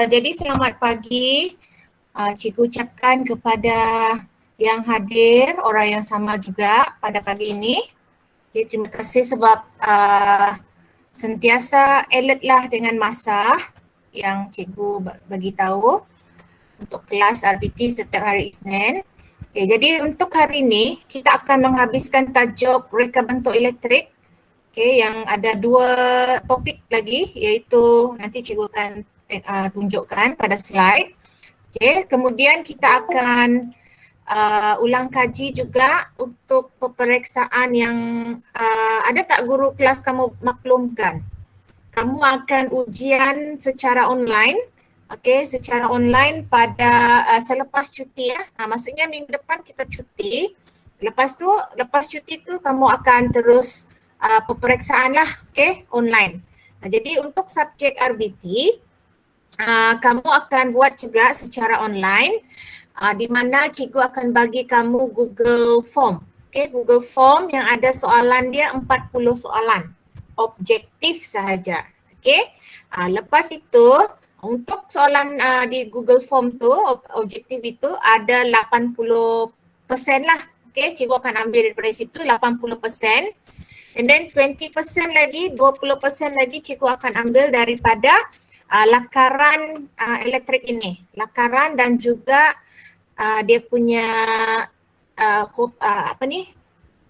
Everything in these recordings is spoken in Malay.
Jadi selamat pagi, cikgu ucapkan kepada yang hadir, orang yang sama juga pada pagi ini. Jadi terima kasih sebab sentiasa alertlah dengan masa yang cikgu bagi tahu untuk kelas RBT setiap hari Isnin. Okay, jadi untuk hari ini kita akan menghabiskan tajuk reka bentuk elektrik. Okay, yang ada 2 topik lagi iaitu nanti cikgu akan tunjukkan pada slide. Okay, kemudian kita akan ulang kaji juga untuk peperiksaan yang ada tak guru kelas kamu maklumkan. Kamu akan ujian secara online, okay, secara online pada selepas cuti ya. Maksudnya minggu depan kita cuti. Lepas cuti tu kamu akan terus peperiksaan lah, okay, online. Jadi untuk subjek RBT, kamu akan buat juga secara online, di mana cikgu akan bagi kamu Google Form. Okay, Google Form yang ada soalan dia 40 soalan, objektif sahaja. Okay, lepas itu untuk soalan di Google Form tu, objektif itu ada 80% lah. Okay, cikgu akan ambil daripada situ 80%. And then 20% lagi, 20% lagi cikgu akan ambil daripada lakaran elektrik ini. Lakaran dan juga dia punya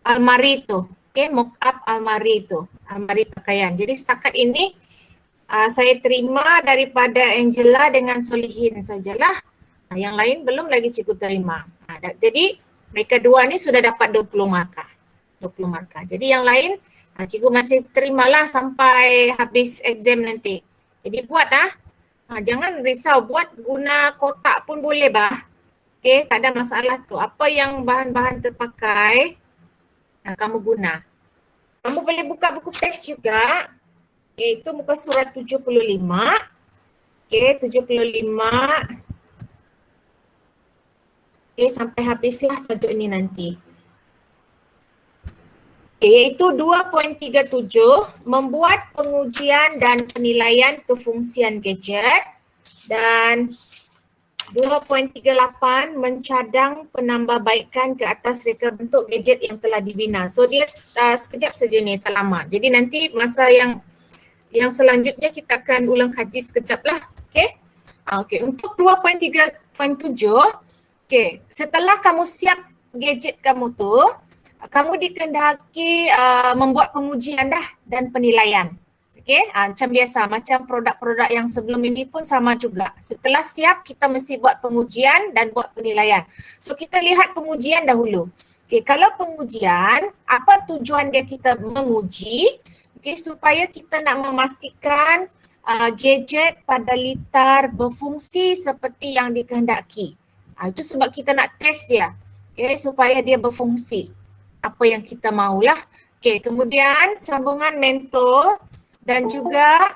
almari tu. Okay, mock up almari tu, almari pakaian. Jadi setakat ini saya terima daripada Angela dengan Solihin sajalah. Yang lain belum lagi cikgu terima. Jadi mereka dua ni sudah dapat 20 markah. 20 markah. Jadi yang lain cikgu masih terimalah sampai habis exam nanti. Jadi buat jangan risau, buat guna kotak pun boleh bah. Okay, tak ada masalah tu. Apa yang bahan-bahan terpakai kamu guna. Kamu boleh buka buku teks juga, iaitu muka surat 75. Okay, 75. Okay, sampai habislah tajuk ini nanti. Iaitu 2.37, membuat pengujian dan penilaian kefungsian gadget, dan 2.38, mencadang penambahbaikan ke atas reka bentuk gadget yang telah dibina. So dia sekejap saja ni, tak lama. Jadi nanti masa yang selanjutnya kita akan ulang kaji sekejap lah. Okay? Okay. Untuk 2.3.7, okay, setelah kamu siap gadget kamu tu, kamu dikehendaki membuat pengujian dan penilaian. Okay, macam biasa, macam produk-produk yang sebelum ini pun sama juga. Setelah siap, kita mesti buat pengujian dan buat penilaian. So kita lihat pengujian dahulu. Okay, kalau pengujian, apa tujuan dia kita menguji? Okay, supaya kita nak memastikan gadget pada litar berfungsi seperti yang dikehendaki. Itu sebab kita nak test dia, okay, supaya dia berfungsi apa yang kita maulah. Okay, kemudian sambungan mentol dan juga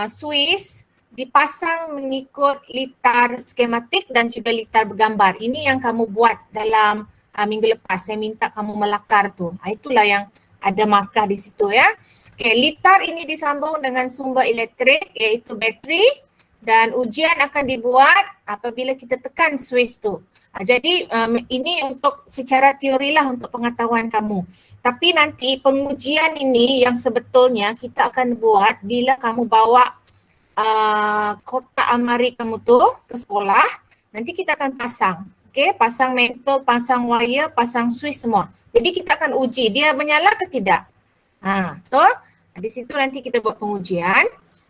Swiss dipasang mengikut litar skematik dan juga litar bergambar. Ini yang kamu buat dalam minggu lepas. Saya minta kamu melakar tu. Itulah yang ada markah di situ ya. Okay, litar ini disambung dengan sumber elektrik iaitu bateri, dan ujian akan dibuat apabila kita tekan Swiss tu. Jadi ini untuk secara teori lah untuk pengetahuan kamu. Tapi nanti pengujian ini yang sebetulnya kita akan buat bila kamu bawa kotak almari kamu tu ke sekolah. Nanti kita akan pasang. Okay, pasang mentol, pasang wire, pasang Swiss semua. Jadi kita akan uji dia menyala ke tidak. So di situ nanti kita buat pengujian.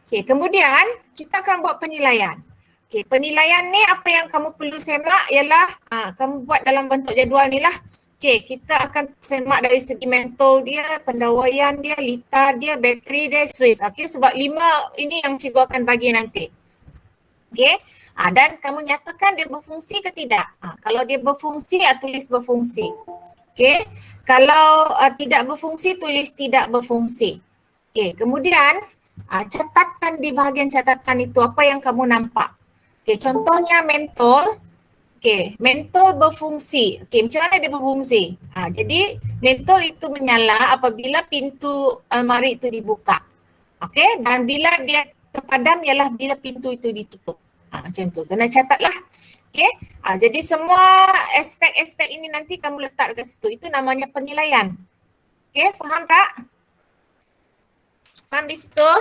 Okay, kemudian kita akan buat penilaian. Okay, penilaian ni apa yang kamu perlu semak ialah kamu buat dalam bentuk jadual ni lah. Okay, kita akan semak dari segi mentol dia, pendawaian dia, litar dia, bateri dia, Swiss. Okay, sebab 5 ini yang cikgu akan bagi nanti. Okay, dan kamu nyatakan dia berfungsi ke tidak. Kalau dia berfungsi, tulis berfungsi. Okay, kalau tidak berfungsi, tulis tidak berfungsi. Okay, kemudian catatkan di bahagian catatan itu apa yang kamu nampak. Okay, contohnya mentol. Okay, mentol berfungsi. Okay, macam mana dia berfungsi? Jadi mentol itu menyala apabila pintu almari itu dibuka. Okay, dan bila dia terpadam ialah bila pintu itu ditutup. Macam tu. Kena catatlah. Okey. Jadi semua aspek-aspek ini nanti kamu letak dekat situ. Itu namanya penilaian. Okey, faham tak? Faham di situ?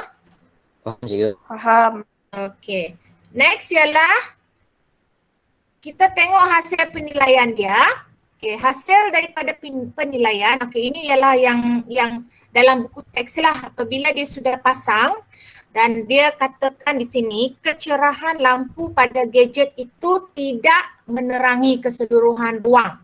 Faham cikgu. Faham. Okey. Next ialah kita tengok hasil penilaian dia. Okey, hasil daripada penilaian, okey, ini ialah yang dalam buku teks lah apabila dia sudah pasang dan dia katakan di sini kecerahan lampu pada gadget itu tidak menerangi keseluruhan ruang.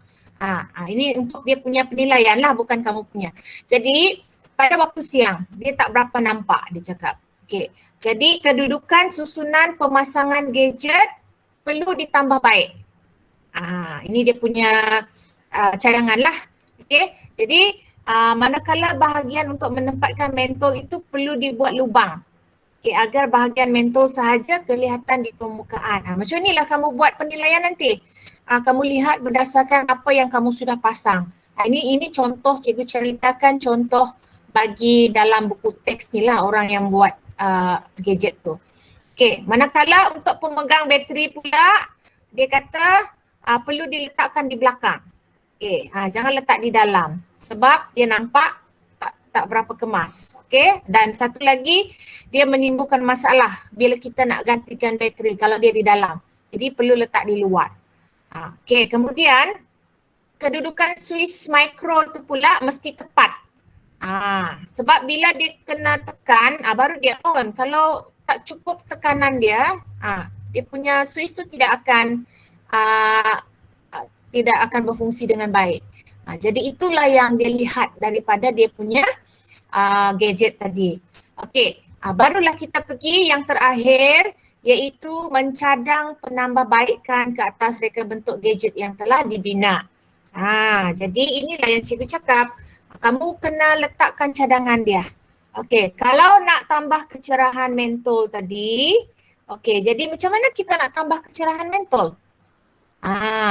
Ini untuk dia punya penilaian lah, bukan kamu punya. Jadi pada waktu siang dia tak berapa nampak, dia cakap. Okey. Jadi kedudukan susunan pemasangan gadget perlu ditambah baik. Ini dia punya cadangan lah. Okey. Jadi manakala bahagian untuk menempatkan mentol itu perlu dibuat lubang. Okey, agar bahagian mentol sahaja kelihatan di permukaan. Macam inilah kamu buat penilaian nanti. Kamu lihat berdasarkan apa yang kamu sudah pasang. Ini contoh, cikgu ceritakan contoh bagi dalam buku teks ni lah orang yang buat gadget tu. Okey, manakala untuk pemegang bateri pula, dia kata perlu diletakkan di belakang. Okey, jangan letak di dalam sebab dia nampak tak berapa kemas. Okey, dan satu lagi dia menimbulkan masalah bila kita nak gantikan bateri kalau dia di dalam. Jadi perlu letak di luar. Okey, kemudian kedudukan switch mikro tu pula mesti tepat. Sebab bila dia kena tekan baru dia on. Kalau tak cukup tekanan dia, dia punya switch tu tidak akan berfungsi dengan baik. Jadi itulah yang dia lihat daripada dia punya gadget tadi. Okey, barulah kita pergi yang terakhir iaitu mencadang penambahbaikan ke atas reka bentuk gadget yang telah dibina. Jadi inilah yang cikgu cakap. Kamu kena letakkan cadangan dia. Okey, kalau nak tambah kecerahan mentol tadi, okey, jadi macam mana kita nak tambah kecerahan mentol?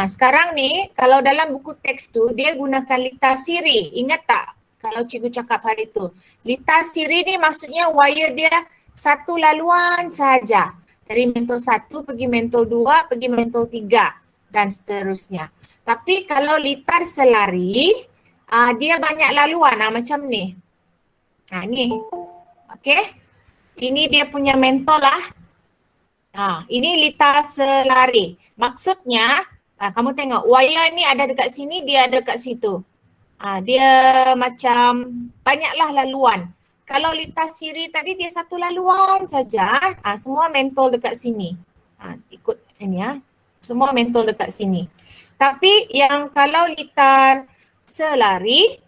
Sekarang ni kalau dalam buku teks tu dia gunakan litar siri. Ingat tak kalau cikgu cakap hari tu? Litar siri ni maksudnya wire dia satu laluan sahaja. Dari mentol 1 pergi mentol 2, pergi mentol 3 dan seterusnya. Tapi kalau litar selari, dia banyak laluan macam ni. Ni. Okey. Ini dia punya mentol lah. Ini litar selari. Maksudnya, kamu tengok wire ni ada dekat sini, dia ada dekat situ. Dia macam banyaklah laluan. Kalau litar siri tadi dia satu laluan saja, semua mentol dekat sini. Ikut ini semua mentol dekat sini. Tapi yang kalau litar selari,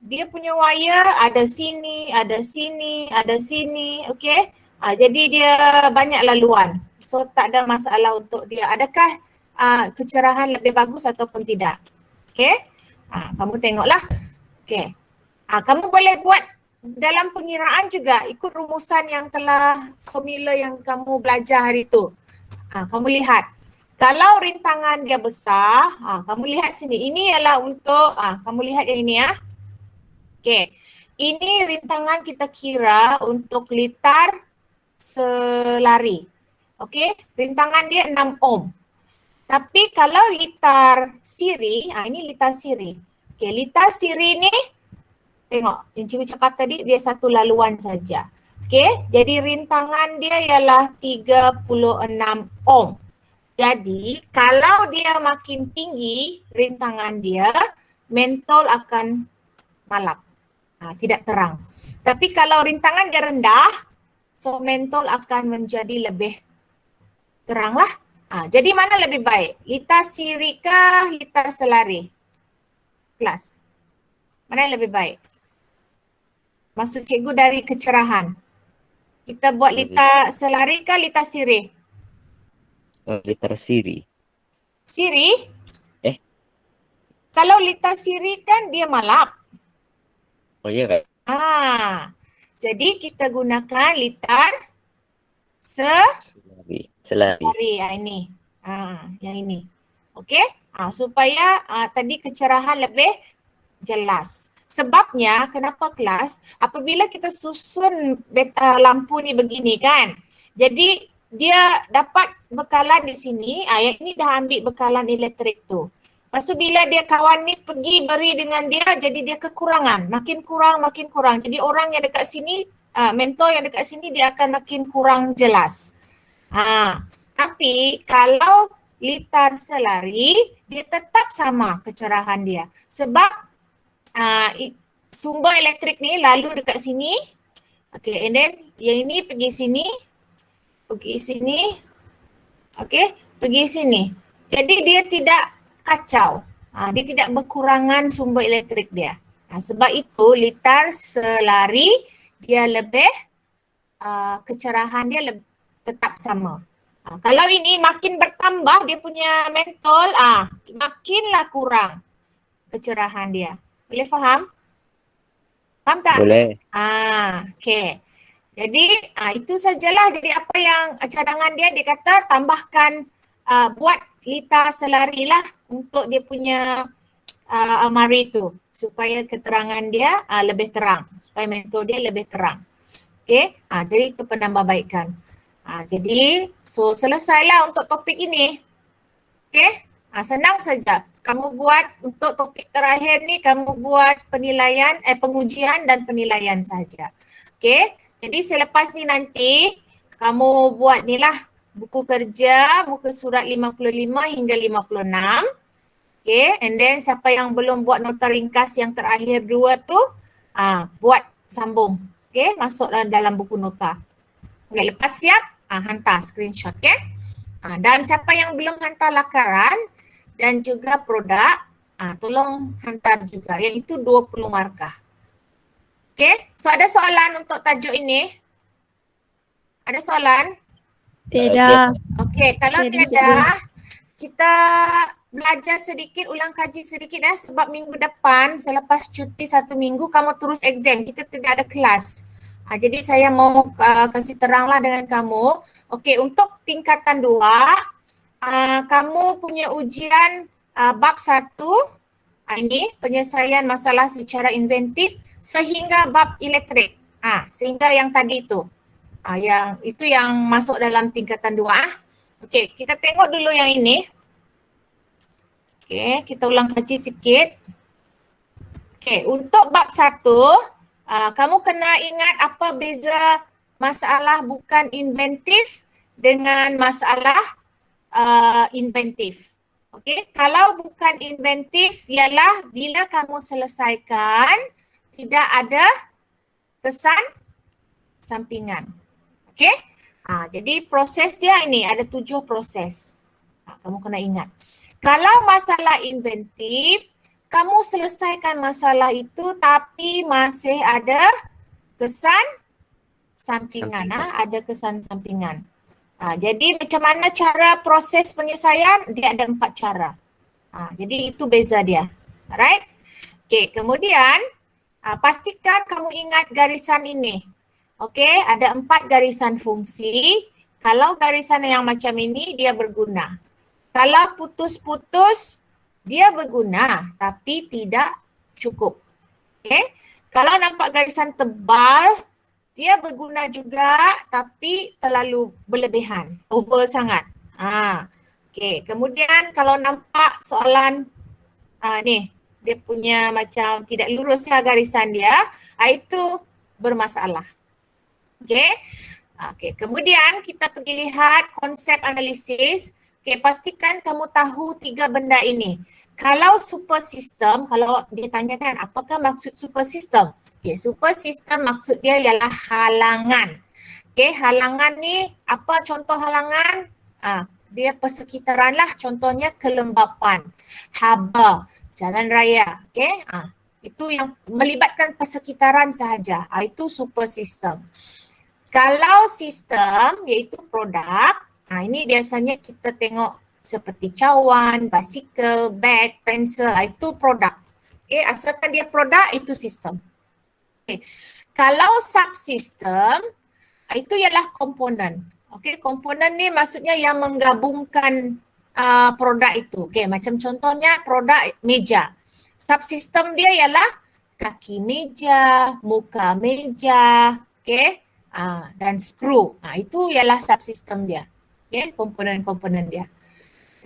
dia punya wire ada sini, ada sini, ada sini, okey. Jadi dia banyak laluan. So tak ada masalah untuk dia. Adakah kecerahan lebih bagus ataupun tidak? Okey. Kamu tengoklah. Okey. Kamu boleh buat dalam pengiraan juga ikut rumusan yang telah formula yang kamu belajar hari tu. Kamu lihat. Kalau rintangan dia besar, kamu lihat sini. Ini ialah untuk, kamu lihat yang ini . Okey. Ini rintangan kita kira untuk litar selari. Okey. Rintangan dia 6 ohm. Tapi kalau litar siri, ini litar siri. Okey, litar siri ni, tengok yang cikgu cakap tadi dia satu laluan saja. Okey, jadi rintangan dia ialah 36 ohm. Jadi kalau dia makin tinggi rintangan dia, mentol akan malap, tidak terang. Tapi kalau rintangan dia rendah, so mentol akan menjadi lebih terang lah. Jadi mana lebih baik? Litar siri kah litar selari? Kelas. Mana yang lebih baik? Maksud cikgu dari kecerahan. Kita buat litar selari kah litar siri? Litar siri. Siri? Kalau litar siri kan dia malap. Oh iya kan? Jadi kita gunakan litar selari. Ini. Yang ini. Okey? Supaya tadi kecerahan lebih jelas. Sebabnya kenapa kelas? Apabila kita susun lampu ni begini kan, Jadi dia dapat bekalan di sini, yang ini dah ambil bekalan elektrik tu. Lepas tu bila dia kawan ni pergi beri dengan dia, jadi dia kekurangan, makin kurang, makin kurang. Jadi orang yang dekat sini, mentor yang dekat sini dia akan makin kurang jelas. Tapi kalau litar selari, dia tetap sama kecerahan dia. Sebab sumber elektrik ni lalu dekat sini. Okay, and then yang ini pergi sini, pergi sini. Jadi dia tidak kacau. Dia tidak berkurangan sumber elektrik dia. Sebab itu litar selari dia lebih kecerahan dia tetap sama. Kalau ini makin bertambah dia punya mentol, makinlah kurang kecerahan dia. Boleh faham? Faham tak? Boleh. Okay. Jadi itu sajalah. Jadi apa yang cadangan dia kata tambahkan buat litar selari lah untuk dia punya almari tu supaya keterangan dia lebih terang, supaya mentol dia lebih terang. Okay, jadi itu penambahbaikan. Jadi selesailah untuk topik ini. Okay, senang saja. Kamu buat untuk topik terakhir ni, kamu buat penilaian, pengujian dan penilaian saja. Okay, jadi selepas ni nanti kamu buat ni lah buku kerja, muka surat 55 hingga 56. Okay, and then siapa yang belum buat nota ringkas yang terakhir dua tu, buat sambung. Okay, masuk dalam buku nota. Okay, lepas siap, hantar screenshot. Okay, dan siapa yang belum hantar lakaran dan juga produk, tolong hantar juga. Yang itu 20 markah. Okay, so ada soalan untuk tajuk ini? Ada soalan? Tidak. Okay, kalau tiada, kita belajar sedikit, ulang kaji sedikit sebab minggu depan selepas cuti 1 minggu kamu terus exam, kita tidak ada kelas. Jadi saya mau kasih teranglah dengan kamu. Okey, untuk tingkatan 2, kamu punya ujian bab 1, ini penyelesaian masalah secara inventif sehingga bab elektrik. Sehingga yang tadi itu. Yang itu yang masuk dalam tingkatan 2. Okey, kita tengok dulu yang ini. Okey, kita ulang kaji sikit. Okey, untuk bab 1, kamu kena ingat apa beza masalah bukan inventif dengan masalah inventif. Okey, kalau bukan inventif ialah bila kamu selesaikan tidak ada kesan sampingan. Okey? Jadi proses dia ini ada 7 proses. Kamu kena ingat. Kalau masalah inventif, kamu selesaikan masalah itu tapi masih ada kesan sampingan. Ada kesan sampingan. Jadi macam mana cara proses penyelesaian? Dia ada 4 cara. Jadi itu beza dia. Alright? Okay, kemudian pastikan kamu ingat garisan ini. Okay, ada 4 garisan fungsi. Kalau garisan yang macam ini dia berguna. Kalau putus-putus, dia berguna tapi tidak cukup. Okay. Kalau nampak garisan tebal, dia berguna juga tapi terlalu berlebihan, over sangat. Okay. Kemudian kalau nampak soalan ni, dia punya macam tidak lurus lah garisan dia, itu bermasalah. Okay. Okay. Kemudian kita pergi lihat konsep analisis. Okay, pastikan kamu tahu 3 benda ini. Kalau super system, kalau dia tanyakan apakah maksud super system? Okay, super system maksud dia ialah halangan. Okay, halangan ni, apa contoh halangan? Dia persekitaran lah, contohnya kelembapan, haba, jalan raya. Okay, itu yang melibatkan persekitaran sahaja. Itu super system. Kalau sistem iaitu produk, ini biasanya kita tengok seperti cawan, basikal, beg, pensel, itu produk. Okay, asalkan dia produk, itu sistem. Okay. Kalau subsistem, itu ialah komponen. Okay, komponen ni maksudnya yang menggabungkan produk itu. Okay, macam contohnya produk meja. Subsistem dia ialah kaki meja, muka meja, okay. dan skru. Itu ialah subsistem dia. Okay, komponen-komponen dia.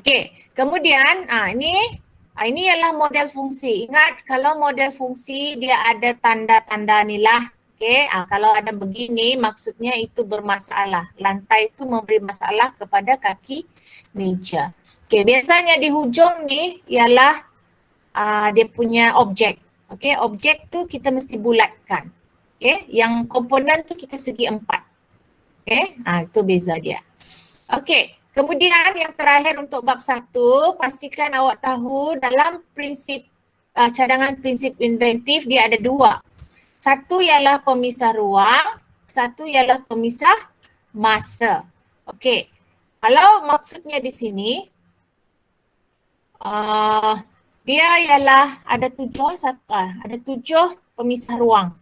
Okay, kemudian ini ialah model fungsi. Ingat kalau model fungsi dia ada tanda-tanda ni lah. Okay, kalau ada begini maksudnya itu bermasalah. Lantai itu memberi masalah kepada kaki meja. Okay, biasanya di hujung ni ialah dia punya objek. Okay, objek tu kita mesti bulatkan. Okay, yang komponen tu kita segi 4. Okay, itu beza dia. Okay, kemudian yang terakhir untuk bab 1, pastikan awak tahu dalam prinsip cadangan prinsip inventif dia ada 2. Satu ialah pemisah ruang, satu ialah pemisah masa. Okay, kalau maksudnya di sini dia ialah ada 7 pemisah ruang.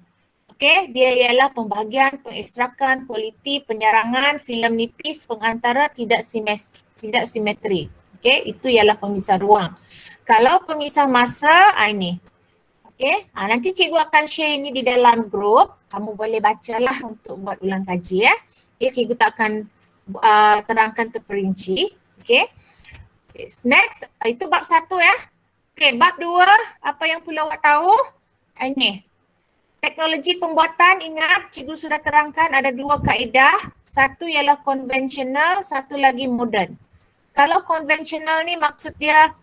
Okey, dia ialah pembahagian, pengekstrakan, kualiti, penyarangan, filem nipis, pengantara tidak simetri. Okey, itu ialah pemisah ruang. Kalau pemisah masa, ini. Okey, nanti cikgu akan share ini di dalam grup. Kamu boleh bacalah untuk buat ulang kaji ya. Okey, cikgu tak akan terangkan terperinci. Okey. Okay, next, itu bab 1 ya. Okey, bab 2, apa yang perlu awak tahu? Ini. Teknologi pembuatan, ingat cikgu sudah terangkan ada 2 kaedah. Satu ialah konvensional, satu lagi moden. Kalau konvensional ni maksud dia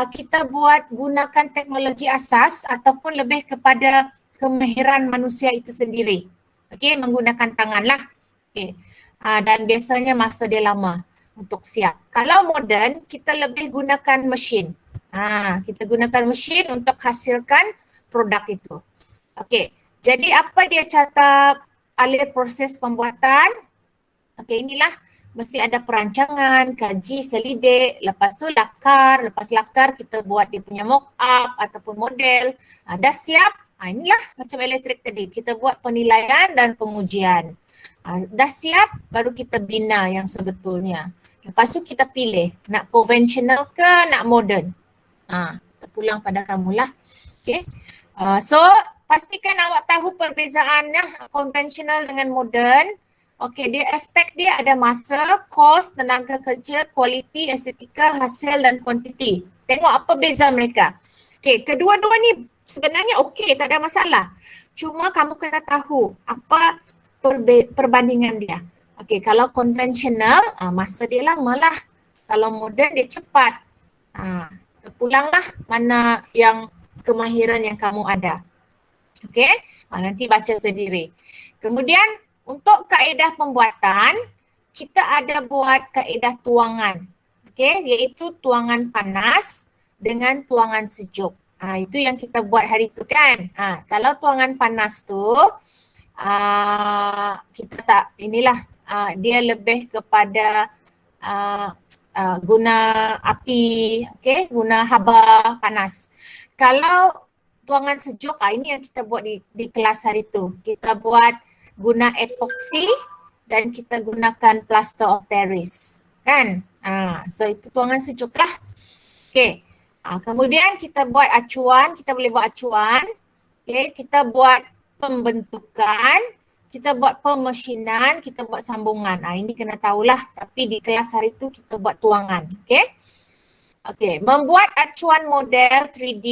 kita buat gunakan teknologi asas ataupun lebih kepada kemahiran manusia itu sendiri. Okey, menggunakan tangan lah. Okey. Dan biasanya masa dia lama untuk siap. Kalau moden, kita lebih gunakan mesin. Kita gunakan mesin untuk hasilkan produk itu. Okey, jadi apa dia cara alur proses pembuatan? Okey, inilah mesti ada perancangan, kaji, selidik, lepas tu lakar, lepas lakar kita buat dia punya mock up ataupun model. Dah siap, inilah macam elektrik tadi, kita buat penilaian dan pengujian. Dah siap, baru kita bina yang sebetulnya. Lepas tu kita pilih, nak konvensional ke nak modern. Kita pulang pada kamulah. Okay. So, pastikan awak tahu perbezaannya konvensional dengan modern. Okey, dia aspek dia ada masa, kos, tenaga kerja, kualiti, estetika, hasil dan kuantiti. Tengok apa beza mereka. Okey, kedua-dua ni sebenarnya okey, tak ada masalah. Cuma kamu kena tahu apa perbandingan dia. Okey, kalau konvensional, masa dia lama lah. Kalau moden dia cepat. Pulanglah mana yang kemahiran yang kamu ada. Okey, nanti baca sendiri. Kemudian untuk kaedah pembuatan, kita ada buat kaedah tuangan. Okey, iaitu tuangan panas dengan tuangan sejuk. Itu yang kita buat hari tu kan. Kalau tuangan panas tu, kita tak, inilah dia lebih kepada guna api, okey, guna haba panas. Kalau tuangan sejuk, ini yang kita buat di kelas hari tu. Kita buat guna epoksi dan kita gunakan plaster of Paris, kan? So itu tuangan sejuk lah. Okay. Kemudian kita buat acuan, kita boleh buat acuan. Okay. Kita buat pembentukan, kita buat pemesinan, kita buat sambungan. Ini kena tahulah, tapi di kelas hari tu kita buat tuangan. Okay. Okay, membuat acuan model 3D.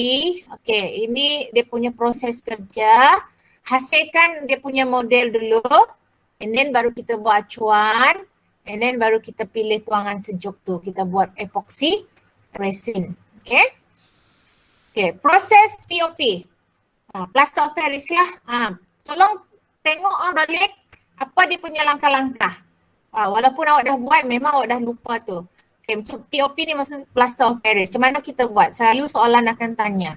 Okay, ini dia punya proses kerja. Hasilkan dia punya model dulu, and then baru kita buat acuan, and then baru kita pilih tuangan sejuk tu, kita buat epoksi resin. Okay. Okay, proses POP. Plaster of Paris lah. Tolong tengok balik apa dia punya langkah-langkah. Walaupun awak dah buat, memang awak dah lupa tu. Okay, macam POP ni maksud plaster of Paris. Macam mana kita buat? Selalu soalan akan tanya.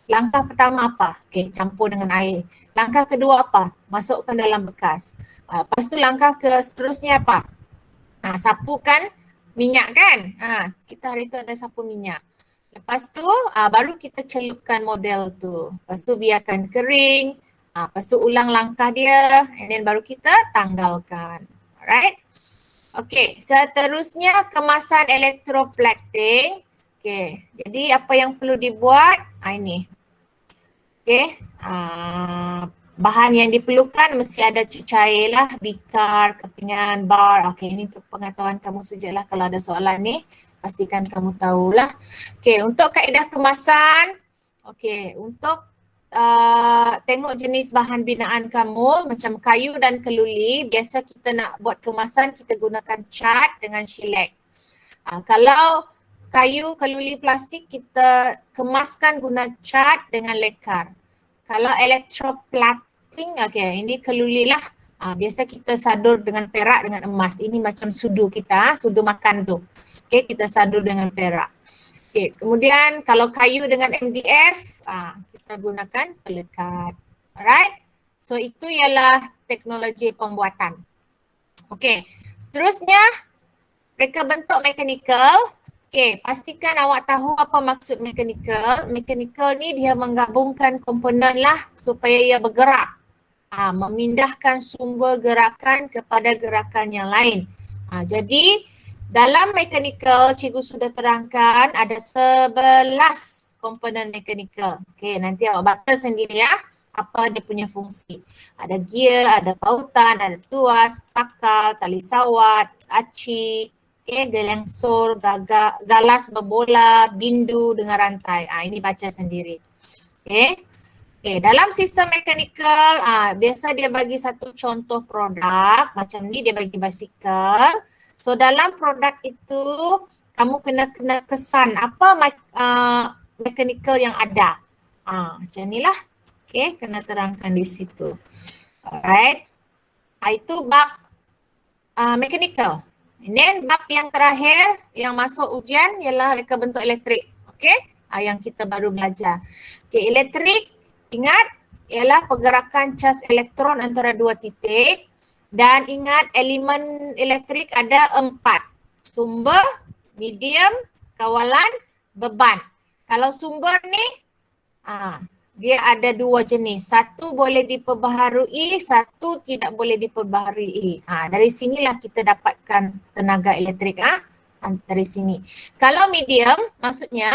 Langkah pertama apa? Okay, campur dengan air. Langkah kedua apa? Masukkan dalam bekas. Lepas tu langkah ke seterusnya apa? Sapukan minyak kan? Kita hari tu ada sapu minyak. Lepas tu baru kita celupkan model tu. Lepas tu biarkan kering. Lepas tu ulang langkah dia, and then baru kita tanggalkan. Alright? Okay, seterusnya kemasan elektroplating. Okay, jadi apa yang perlu dibuat? Ini. Okay, Bahan yang diperlukan mesti ada cecair lah, bikar, kepingan, bar. Okey, ini untuk pengetahuan kamu sajalah. Kalau ada soalan ni, pastikan kamu tahulah. Okey, untuk kaedah kemasan, okey, untuk tengok jenis bahan binaan kamu macam kayu dan keluli, biasa kita nak buat kemasan kita gunakan cat dengan shellac. Kalau kayu, keluli, plastik kita kemaskan guna cat dengan lekar. Kalau electroplating, okey, ini keluli lah. Biasa kita sadur dengan perak dengan emas. Ini macam sudu kita, sudu makan tu. Okey, kita sadur dengan perak. Okey, kemudian kalau kayu dengan MDF, kita gunakan pelekat. Alright? So itu ialah teknologi pembuatan. Okey, seterusnya reka bentuk mekanikal. Okey, pastikan awak tahu apa maksud mekanikal. Mekanikal ni dia menggabungkan komponen lah supaya ia bergerak. Memindahkan sumber gerakan kepada gerakan yang lain. Jadi dalam mekanikal cikgu sudah terangkan ada 11 komponen mekanikal. Okey, nanti awak baca sendiri ya apa dia punya fungsi. Ada gear, ada pautan, ada tuas, takal, tali sawat, aci, gelengsor, galas berbola, bindu dengan rantai. Ini baca sendiri. Okay, dalam sistem mekanikal, biasa dia bagi satu contoh produk. Macam ni dia bagi basikal. So dalam produk itu, kamu kena kesan apa mekanikal yang ada. Macam ni lah. Okay, kena terangkan di situ. Alright. Itu bab mekanikal. And then bab yang terakhir yang masuk ujian ialah reka bentuk elektrik. Okay, yang kita baru belajar. Okay, elektrik, ingat ialah pergerakan cas elektron antara dua titik. Dan ingat elemen elektrik ada 4. Sumber, medium, kawalan, beban. Kalau sumber ni, dia ada 2 jenis. Satu boleh diperbaharui, satu tidak boleh diperbaharui. Dari sinilah kita dapatkan tenaga elektrik. Dari sini. Kalau medium, maksudnya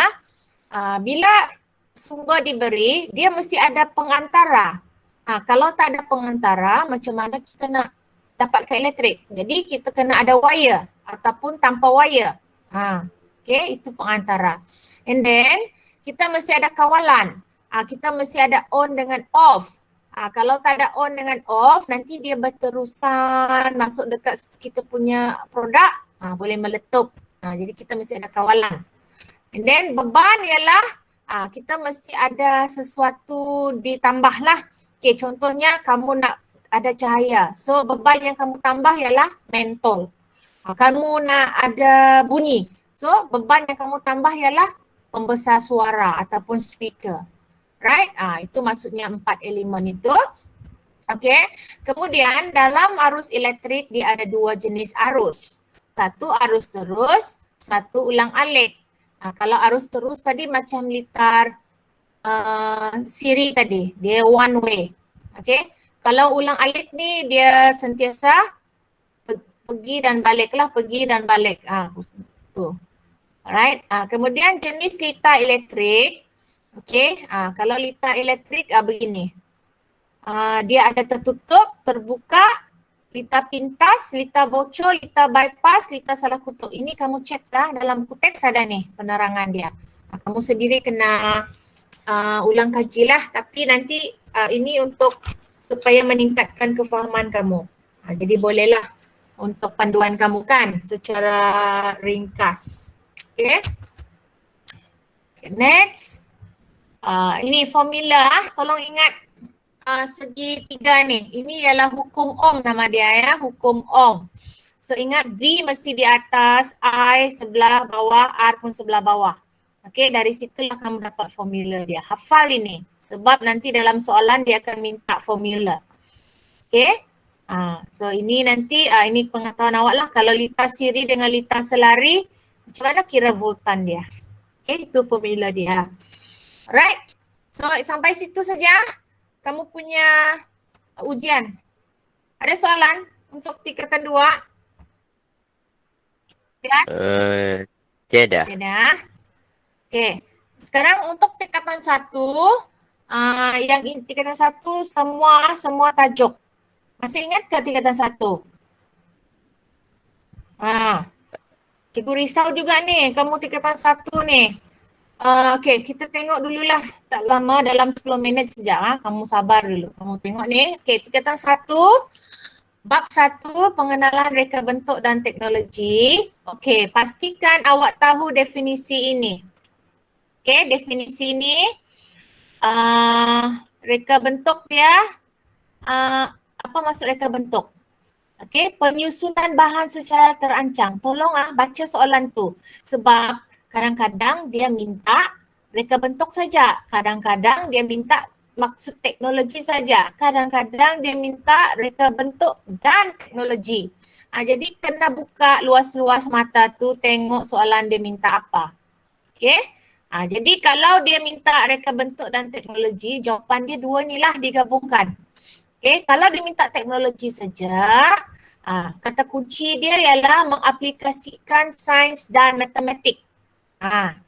bila sumber diberi, dia mesti ada pengantara. Kalau tak ada pengantara, macam mana kita nak dapatkan elektrik? Jadi kita kena ada wire ataupun tanpa wire. Okay, itu pengantara. And then, kita mesti ada kawalan. Kita mesti ada on dengan off. Kalau tak ada on dengan off, nanti dia berterusan masuk dekat kita punya produk, boleh meletup. Jadi kita mesti ada kawalan. And then beban ialah kita mesti ada sesuatu ditambahlah. Okay, contohnya kamu nak ada cahaya. So beban yang kamu tambah ialah mentol. Kamu nak ada bunyi. So beban yang kamu tambah ialah pembesar suara ataupun speaker. Right? Itu maksudnya 4 elemen itu. Okay. Kemudian dalam arus elektrik dia ada 2 jenis arus. Satu arus terus, satu ulang alik. Kalau arus terus tadi macam litar siri tadi, dia one way. Okay. Kalau ulang alik ni dia sentiasa pergi dan balik lah, pergi dan balik. Tu. Alright. Kemudian jenis litar elektrik. Okay, kalau litar elektrik begini. Dia ada tertutup, terbuka, litar pintas, litar bocor, litar bypass, litar salah kutub. Ini kamu cek dah dalam buku teks ada nih penerangan dia. Kamu sendiri kena ulang kaji lah. Tapi nanti ini untuk supaya meningkatkan kefahaman kamu. Jadi bolehlah untuk panduan kamu kan secara ringkas. Okay. Next. Ini formula, tolong ingat segi 3 ni. Ini ialah hukum Ohm nama dia ya, hukum Ohm. So ingat V mesti di atas, I sebelah bawah, R pun sebelah bawah. Okay, dari situlah kamu dapat formula dia. Hafal ini sebab nanti dalam soalan dia akan minta formula. Okay, so ini nanti ini pengetahuan awak lah. Kalau litar siri dengan litar selari, macam mana kira voltan dia. Okay, itu formula dia. Alright, so sampai situ saja kamu punya ujian. Ada soalan untuk tingkatan 2? Yes? Tiada. Tiada. Okay, sekarang untuk tingkatan 1, Yang tingkatan 1 semua tajuk. Masih ingat ke tingkatan 1? Cikgu risau juga ni, kamu tingkatan 1 ni. Okey, kita tengok dululah. Tak lama, dalam 10 minit sejak. Kamu sabar dulu. Kamu tengok ni. Okey, tingkatan 1. Bab 1, pengenalan reka bentuk dan teknologi. Okey, pastikan awak tahu definisi ini. Okey, definisi ini. Reka bentuk dia. Apa maksud reka bentuk? Okey, penyusunan bahan secara terancang. Tolong baca soalan tu. Sebab kadang-kadang dia minta reka bentuk saja. Kadang-kadang dia minta maksud teknologi saja. Kadang-kadang dia minta reka bentuk dan teknologi. Jadi kena buka luas-luas mata tu, tengok soalan dia minta apa. Okey. Jadi kalau dia minta reka bentuk dan teknologi, jawapan dia dua ni lah digabungkan. Okey, kalau dia minta teknologi saja, kata kunci dia ialah mengaplikasikan sains dan matematik.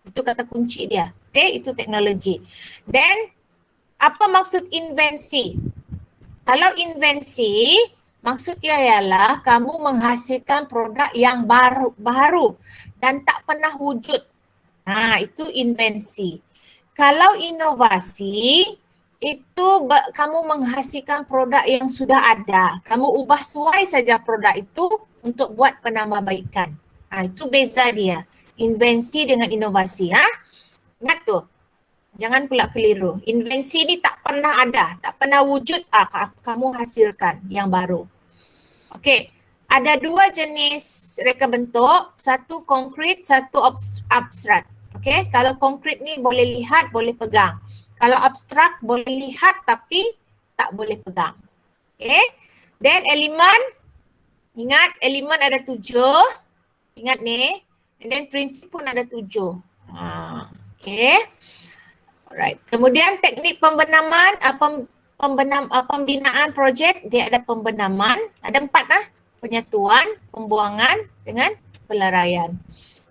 Itu kata kunci dia. Okey, itu teknologi. Then, apa maksud invensi? Kalau invensi, maksud dia ialah kamu menghasilkan produk yang baru dan tak pernah wujud. Itu invensi. Kalau inovasi, itu kamu menghasilkan produk yang sudah ada. Kamu ubah suai saja produk itu untuk buat penambahbaikan. Itu beza dia. Invensi dengan inovasi. Ingat tu. Jangan pula keliru. Invensi ni tak pernah ada, tak pernah wujud, kamu hasilkan yang baru. Okey. Ada dua jenis reka bentuk. Satu konkret, satu abstrak. Okey, kalau konkret ni boleh lihat, boleh pegang. Kalau abstrak boleh lihat tapi tak boleh pegang. Okey. Then elemen, ingat elemen ada 7. Ingat ni. And then prinsip pun ada 7. Okey. Alright. Kemudian teknik pembenaman, pembinaan projek, dia ada pembenaman. Ada 4 penyatuan, pembuangan dengan pelaraian.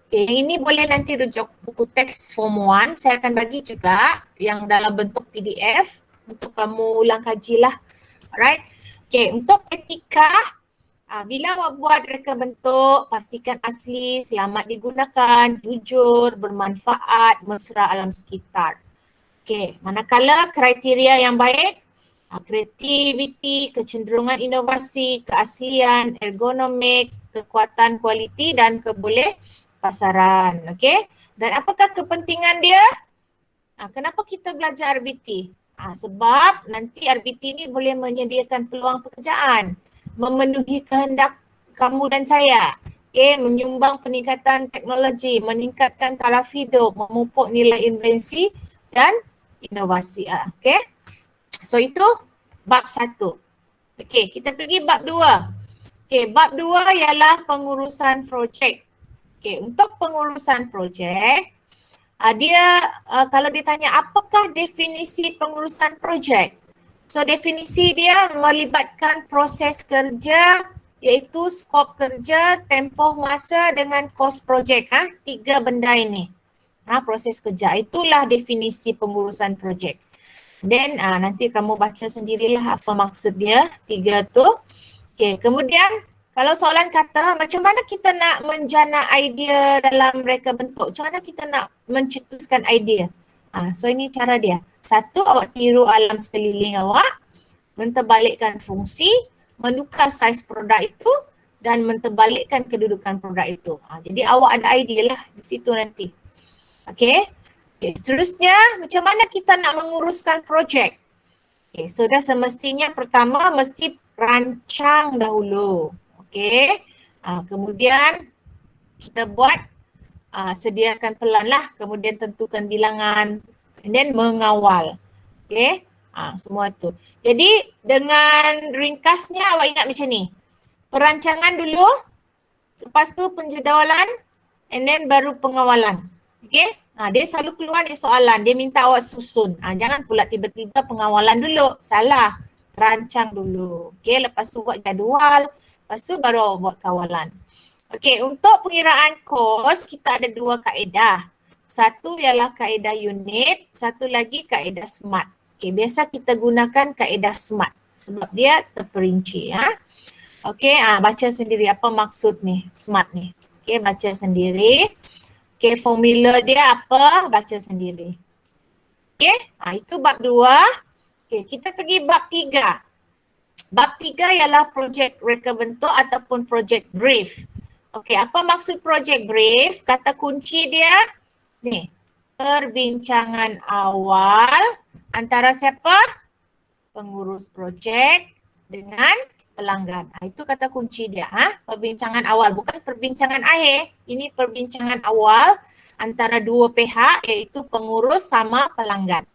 Okay, ini boleh nanti rujuk buku teks form 1. Saya akan bagi juga yang dalam bentuk PDF untuk kamu ulang kajilah. Alright. Okay, untuk etika, bila awak buat reka bentuk, pastikan asli, selamat digunakan, jujur, bermanfaat, mesra alam sekitar. Okay, manakala kriteria yang baik, kreativiti, kecenderungan inovasi, keaslian, ergonomik, kekuatan kualiti dan pasaran. Okey. Dan apakah kepentingan dia? Kenapa kita belajar RBT? Sebab nanti RBT ni boleh menyediakan peluang pekerjaan, memenuhi kehendak kamu dan saya. Okey, menyumbang peningkatan teknologi, meningkatkan taraf hidup, memupuk nilai invensi dan inovasi. Okey. So itu bab 1. Okey, kita pergi bab 2. Okey, bab 2 ialah pengurusan projek. Okay, untuk pengurusan projek, kalau ditanya apakah definisi pengurusan projek? So definisi dia melibatkan proses kerja, iaitu skop kerja, tempoh masa dengan kos projek. 3 benda ini. Proses kerja. Itulah definisi pengurusan projek. Then nanti kamu baca sendirilah apa maksud dia, 3 tu. Okay, kemudian kalau soalan kata macam mana kita nak menjana idea dalam reka bentuk? Macam mana kita nak mencetuskan idea? So ini cara dia. 1, awak tiru alam sekeliling awak, menterbalikkan fungsi, menukar saiz produk itu dan menterbalikkan kedudukan produk itu. Jadi awak ada idea lah di situ nanti. Okay. Seterusnya, macam mana kita nak menguruskan projek? Okay, so dah semestinya pertama mesti rancang dahulu. Okey, kemudian kita buat, sediakan pelan lah, kemudian tentukan bilangan, and then mengawal. Okey, semua tu. Jadi dengan ringkasnya awak ingat macam ni. Perancangan dulu, lepas tu penjadualan, and then baru pengawalan. Okey, dia selalu keluar di soalan, dia minta awak susun. Jangan pula tiba-tiba pengawalan dulu, salah. Rancang dulu. Okey, lepas tu buat jadual. Lepas tu baru buat kawalan. Okey, untuk pengiraan kos kita ada 2 kaedah. Satu ialah kaedah unit, satu lagi kaedah SMART. Okay, biasa kita gunakan kaedah SMART sebab dia terperinci. Okay, baca sendiri apa maksud ni, SMART ni. Okay, baca sendiri. Okay, formula dia apa, baca sendiri. Okay, itu bab 2. Okay, kita pergi bab 3. Bab 3 ialah projek reka bentuk ataupun projek brief. Okay, apa maksud projek brief? Kata kunci dia ni, perbincangan awal antara siapa? Pengurus projek dengan pelanggan. Itu kata kunci dia. Perbincangan awal, bukan perbincangan akhir. Ini perbincangan awal antara dua pihak iaitu pengurus sama pelanggan.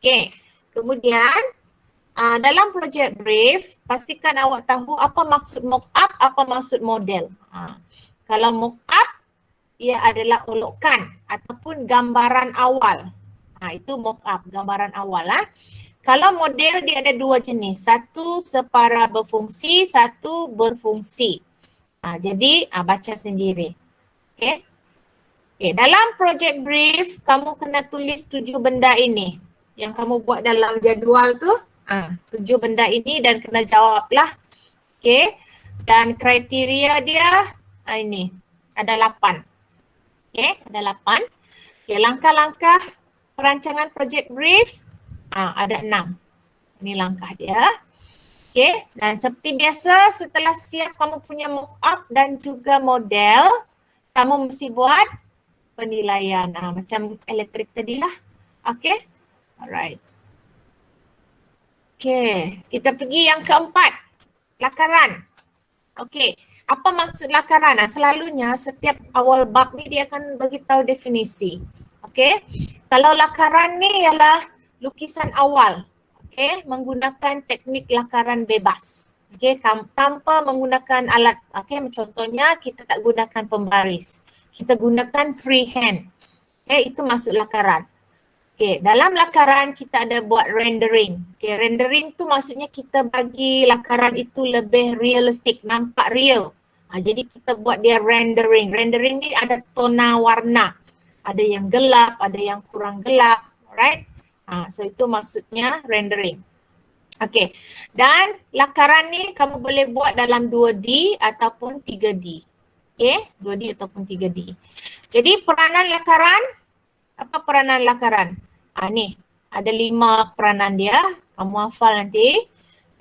Okey. Kemudian dalam projek brief, pastikan awak tahu apa maksud mock-up, apa maksud model. Kalau mock-up, ia adalah olokan ataupun gambaran awal. Itu mock-up, gambaran awal. Kalau model dia ada dua jenis, satu separa berfungsi, satu berfungsi. Jadi baca sendiri. Okay. Dalam project brief, kamu kena tulis 7 benda ini. Yang kamu buat dalam jadual tu, 7 benda ini dan kena jawablah. Okay. Dan kriteria dia ini, ada 8. Okay, ada 8. Okay, langkah-langkah perancangan project brief, ada 6. Ini langkah dia. Okay, dan seperti biasa setelah siap kamu punya mock-up dan juga model, kamu mesti buat penilaian. Macam elektrik tadi lah. Okay, alright. Okay, kita pergi yang keempat. Lakaran. Okay, apa maksud lakaran? Selalunya setiap awal bab ni dia akan beritahu definisi. Okay, kalau lakaran ni ialah lukisan awal, okay, menggunakan teknik lakaran bebas, okay, tanpa menggunakan alat, okay, contohnya kita tak gunakan pembaris, kita gunakan freehand, okay, itu masuk lakaran. Okay, dalam lakaran kita ada buat rendering, okay, rendering tu maksudnya kita bagi lakaran itu lebih realistik, nampak real, jadi kita buat dia rendering. Rendering ni ada tona warna, ada yang gelap, ada yang kurang gelap, alright. So itu maksudnya rendering. Okay, dan lakaran ni kamu boleh buat dalam 2D ataupun 3D. Okay, 2D ataupun 3D. Jadi peranan lakaran, apa peranan lakaran? Ni, ada 5 peranan dia, kamu hafal nanti.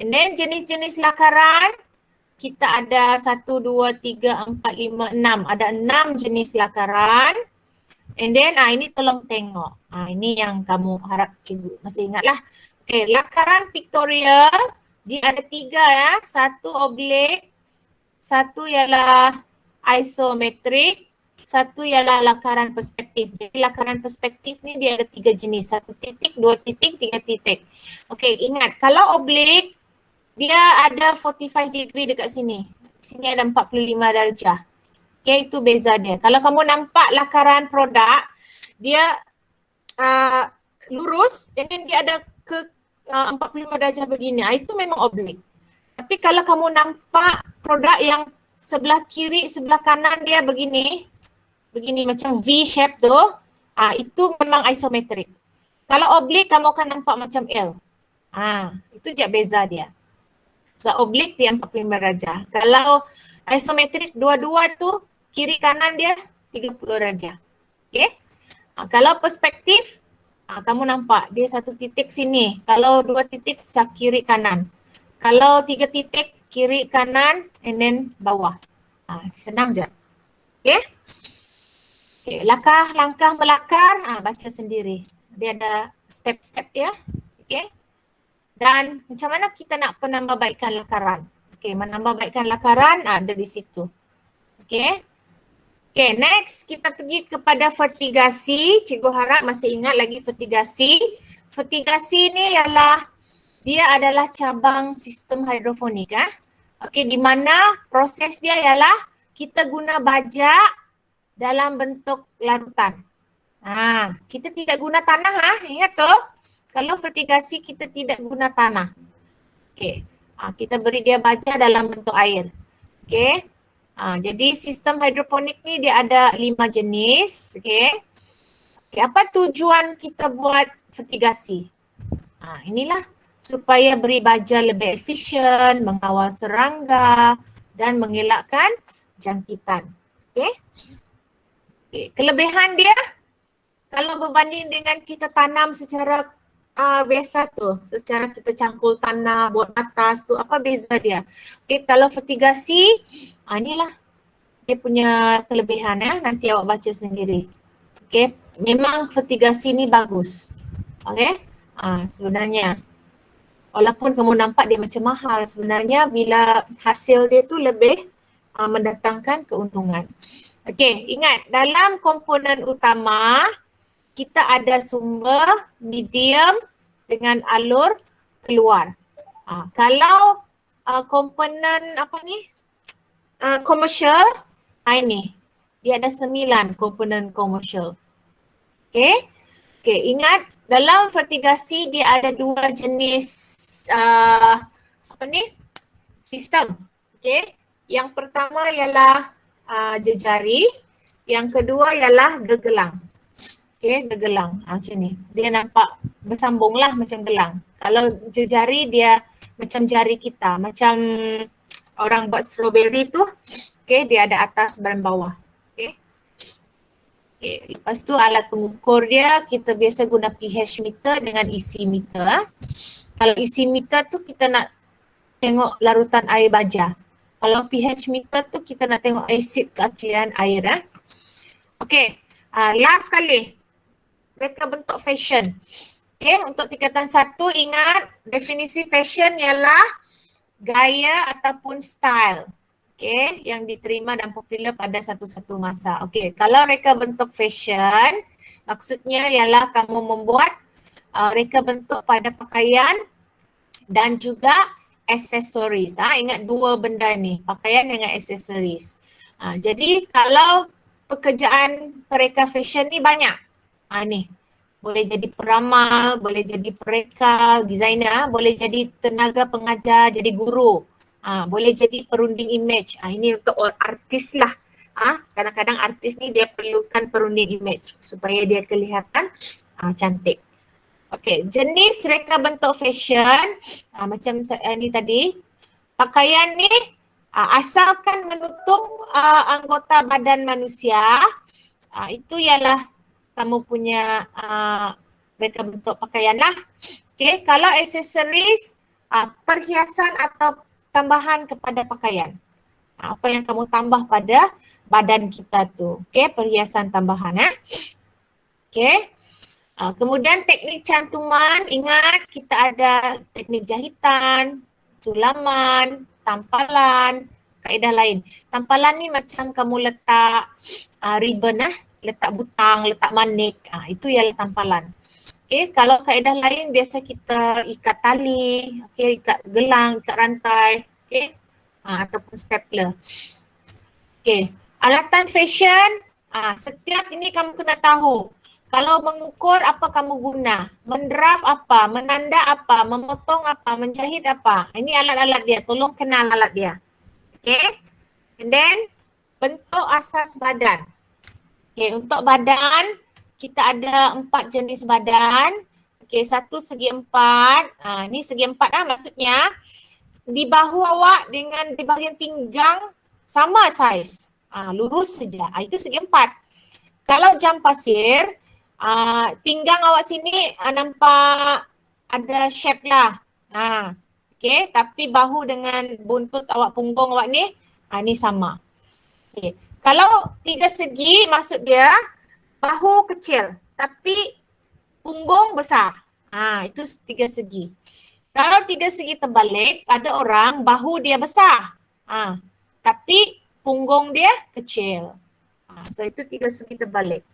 And then jenis-jenis lakaran, kita ada 1, 2, 3, 4, 5, 6. Ada 6 jenis lakaran. And then ini tolong tengok. Ini yang kamu harap cikgu masih ingatlah. Okay, lakaran pictorial dia ada 3 ya. 1 oblik, 1 ialah isometrik, 1 ialah lakaran perspektif. Jadi lakaran perspektif ni dia ada 3 jenis. 1 titik, 2 titik, 3 titik. Okay, ingat kalau oblik dia ada 45 degree dekat sini. Sini ada 45 darjah. Okay, itu beza dia. Kalau kamu nampak lakaran produk, dia lurus dan dia ada ke 45 darjah begini. Itu memang oblik. Tapi kalau kamu nampak produk yang sebelah kiri, sebelah kanan dia begini, begini macam V shape tu, itu memang isometrik. Kalau oblik kamu akan nampak macam L. Itu je beza dia. Sebab oblik dia 45 darjah. Kalau isometrik dua-dua tu kiri kanan dia 30 darjah. Okay. Kalau perspektif, kamu nampak dia 1 titik sini. Kalau 2 titik kiri kanan. Kalau 3 titik kiri kanan and then bawah. Senang je. Okay. Okay. Langkah melakar, baca sendiri. Dia ada step-step dia. Okay. Dan macam mana kita nak penambahbaikan lakaran. Okay, menambahbaikan lakaran ada di situ. Okay. Okay, next kita pergi kepada vertigasi. Cikgu harap masih ingat lagi vertigasi. Vertigasi ni dia adalah cabang sistem hidroponik. Okay, di mana proses dia ialah kita guna baja dalam bentuk larutan. Kita tidak guna tanah, ingat tu. Kalau vertigasi kita tidak guna tanah. Okay, kita beri dia baja dalam bentuk air. Okay. Jadi sistem hidroponik ni dia ada 5 jenis. Okay. Apa tujuan kita buat vertigasi? Inilah supaya beri baja lebih efisien, mengawal serangga dan mengelakkan jangkitan. Okey. Kelebihan dia kalau berbanding dengan kita tanam secara biasa tu, secara kita cangkul tanah, buat atas tu, apa beza dia? Okey, kalau fertigasi, inilah dia punya kelebihan ya, nanti awak baca sendiri. Okey, memang fertigasi ni bagus. Okey, sebenarnya walaupun kamu nampak dia macam mahal, sebenarnya bila hasil dia tu lebih mendatangkan keuntungan. Okey, ingat dalam komponen utama kita ada sumber, medium dengan alur keluar. Kalau komponen apa ni? Komersial, ini dia ada 9 komponen komersial. Okey. Okey, ingat dalam fertigasi dia ada 2 jenis apa ni? Sistem. Okey. Yang pertama ialah jejari, yang kedua ialah gegelang. Okey, gegelang. Macam ni. Dia nampak bersambung lah macam gelang. Kalau jejari dia macam jari kita, macam orang buat strawberry tu. Okey, dia ada atas dan bawah. Okey. Okay. Lepas tu alat pengukur dia, kita biasa guna pH meter dengan isi meter. Kalau isi meter tu kita nak tengok larutan air baja. Kalau pH meter tu kita nak tengok asid keaslian air. Okay, last kali. Reka bentuk fashion. Okay, untuk tingkatan 1 ingat definisi fashion ialah gaya ataupun style. Okay, yang diterima dan popular pada satu-satu masa. Okay, kalau reka bentuk fashion, maksudnya ialah kamu membuat reka bentuk pada pakaian dan juga aksesoris. Ingat 2 benda ni, pakaian dengan aksesoris. Jadi kalau pekerjaan pereka fashion ni banyak. Ni, boleh jadi peramal, boleh jadi pereka, designer, boleh jadi tenaga pengajar, jadi guru. Boleh jadi perunding image. Ini untuk artis lah. Kadang-kadang artis ni dia perlukan perunding image supaya dia kelihatan cantik. Okey, jenis reka bentuk fashion macam ni tadi. Pakaian ni asalkan menutup anggota badan manusia, itu ialah kamu punya reka bentuk pakaian lah. Okey, kalau aksesoris, perhiasan atau tambahan kepada pakaian. Apa yang kamu tambah pada badan kita tu. Okey, perhiasan tambahan. Okey. Kemudian teknik cantuman, ingat kita ada teknik jahitan, sulaman, tampalan, kaedah lain. Tampalan ni macam kamu letak ribbon letak butang, letak manik, itu ialah tampalan. Okay, kalau kaedah lain biasa kita ikat tali, okay, ikat gelang, ikat rantai, okay, ataupun stapler. Okay, alatan fashion, setiap ini kamu kena tahu. Kalau mengukur apa kamu guna, mendraft apa, menanda apa, memotong apa, menjahit apa. Ini alat-alat dia, tolong kenal alat dia. Okay, and then bentuk asas badan. Okay, untuk badan, kita ada 4 jenis badan. Okey, 1 segi 4. Ni segi 4 maksudnya di bahu awak dengan di bahagian pinggang sama saiz. Lurus saja. Itu segi 4. Kalau jam pasir, pinggang awak sini nampak ada shape lah. Okey, tapi bahu dengan buntut awak, punggung awak ni, ni sama. Okey. Kalau 3 segi maksud dia bahu kecil tapi punggung besar. Itu 3 segi. Kalau 3 segi terbalik, ada orang bahu dia besar. Tapi punggung dia kecil. So itu 3 segi terbalik.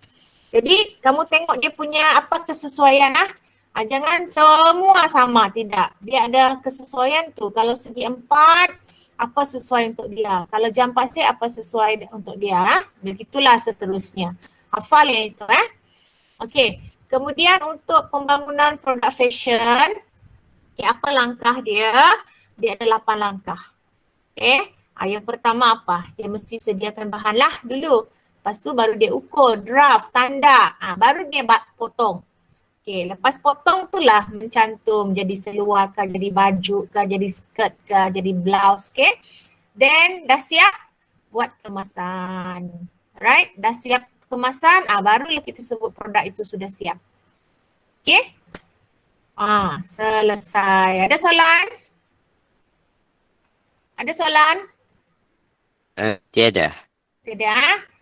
Jadi kamu tengok dia punya apa kesesuaian jangan semua sama, tidak. Dia ada kesesuaian tu. Kalau segi 4, apa sesuai untuk dia. Kalau jam pasir, apa sesuai untuk dia. Begitulah seterusnya. Hafal yang itu. Okey. Kemudian untuk pembangunan produk fashion, apa langkah dia? Dia ada 8 langkah. Okey. Yang pertama apa? Dia mesti sediakan bahan lah dulu. Lepas tu baru dia ukur, draft, tanda. Baru dia potong. Okay, lepas potong tu lah mencantum jadi seluar ke, jadi baju ke, jadi skirt ke, jadi blouse, okay. Then dah siap buat kemasan. Alright, dah siap kemasan, barulah kita sebut produk itu sudah siap. Okay. Selesai. Ada soalan? Ada soalan? Tiada. Tidak.